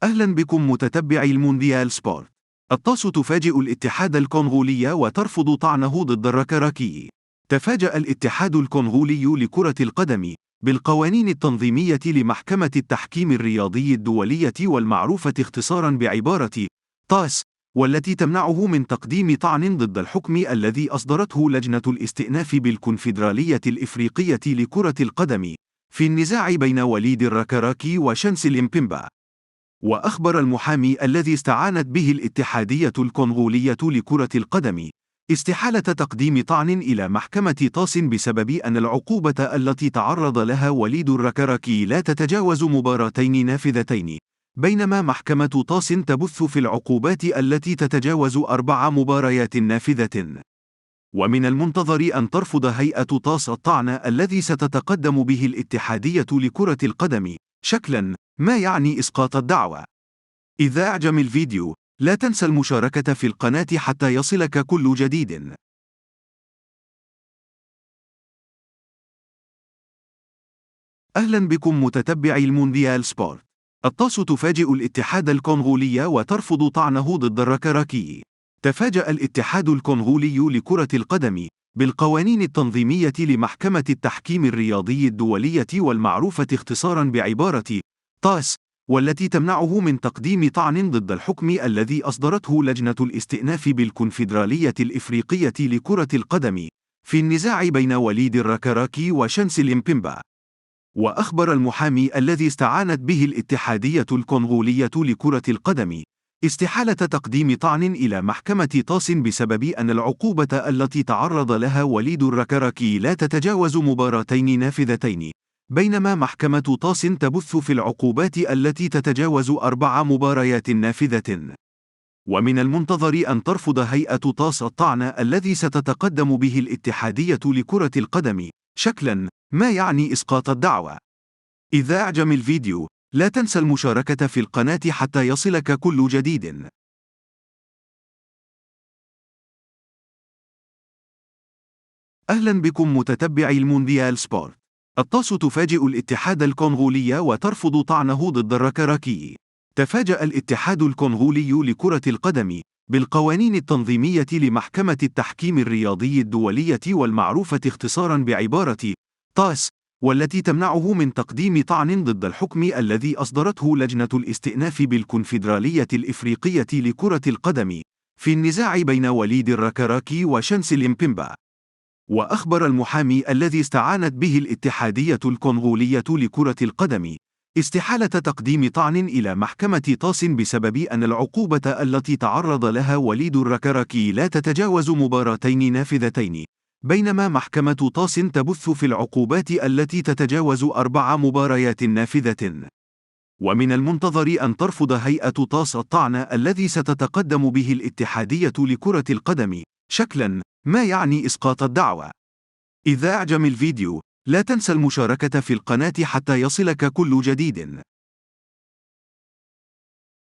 أهلا بكم متتبعي المونديال سبورت. الطاس تفاجئ الاتحاد الكونغولي وترفض طعنه ضد الركراكي. تفاجأ الاتحاد الكونغولي لكرة القدم بالقوانين التنظيمية لمحكمة التحكيم الرياضي الدولية والمعروفة اختصارا بعبارة طاس، والتي تمنعه من تقديم طعن ضد الحكم الذي أصدرته لجنة الاستئناف بالكونفدرالية الإفريقية لكرة القدم في النزاع بين وليد الركراكي وشانسل مبيمبا. وأخبر المحامي الذي استعانت به الاتحادية الكونغولية لكرة القدم استحالة تقديم طعن إلى محكمة طاس بسبب أن العقوبة التي تعرض لها وليد الركراكي لا تتجاوز مباراتين نافذتين، بينما محكمة طاس تبث في العقوبات التي تتجاوز 4 مباريات نافذة. ومن المنتظر أن ترفض هيئة طاس الطعن الذي ستتقدم به الاتحادية لكرة القدم، شكلاً ما يعني إسقاط الدعوى. إذا أعجب الفيديو، لا تنسى المشاركة في القناة حتى يصلك كل جديد. أهلا بكم متتبعي المونديال سبورت. الطاس تفاجئ الاتحاد الكونغولي وترفض طعنه ضد الركراكي. تفاجأ الاتحاد الكونغولي لكرة القدم بالقوانين التنظيمية لمحكمة التحكيم الرياضي الدولية والمعروفة اختصارا بعبارة طاس، والتي تمنعه من تقديم طعن ضد الحكم الذي أصدرته لجنة الاستئناف بالكونفدرالية الإفريقية لكرة القدم في النزاع بين وليد الركراكي وشانسل مبيمبا. وأخبر المحامي الذي استعانت به الاتحادية الكونغولية لكرة القدم استحالة تقديم طعن إلى محكمة طاس بسبب أن العقوبة التي تعرض لها وليد الركراكي لا تتجاوز مباراتين نافذتين، بينما محكمة طاس تبث في العقوبات التي تتجاوز 4 مباريات نافذة. ومن المنتظر أن ترفض هيئة طاس الطعن الذي ستتقدم به الاتحادية لكرة القدم، شكلاً ما يعني إسقاط الدعوى. إذا أعجب الفيديو، لا تنسى المشاركة في القناة حتى يصلك كل جديد. أهلا بكم متتبعي المونديال سبورت. الطاس تفاجئ الاتحاد الكونغولي وترفض طعنه ضد الركراكي. تفاجأ الاتحاد الكونغولي لكرة القدم بالقوانين التنظيمية لمحكمة التحكيم الرياضي الدولية والمعروفة اختصارا بعبارة طاس، والتي تمنعه من تقديم طعن ضد الحكم الذي أصدرته لجنة الاستئناف بالكونفدرالية الإفريقية لكرة القدم في النزاع بين وليد الركراكي وشانسل مبيمبا. وأخبر المحامي الذي استعانت به الاتحادية الكونغولية لكرة القدم استحالة تقديم طعن إلى محكمة طاس بسبب أن العقوبة التي تعرض لها وليد الركراكي لا تتجاوز مباراتين نافذتين، بينما محكمة طاس تبث في العقوبات التي تتجاوز 4 مباريات نافذة. ومن المنتظر أن ترفض هيئة طاس الطعن الذي ستتقدم به الاتحادية لكرة القدم، شكلاً ما يعني إسقاط الدعوى. إذا أعجب الفيديو، لا تنسى المشاركة في القناة حتى يصلك كل جديد.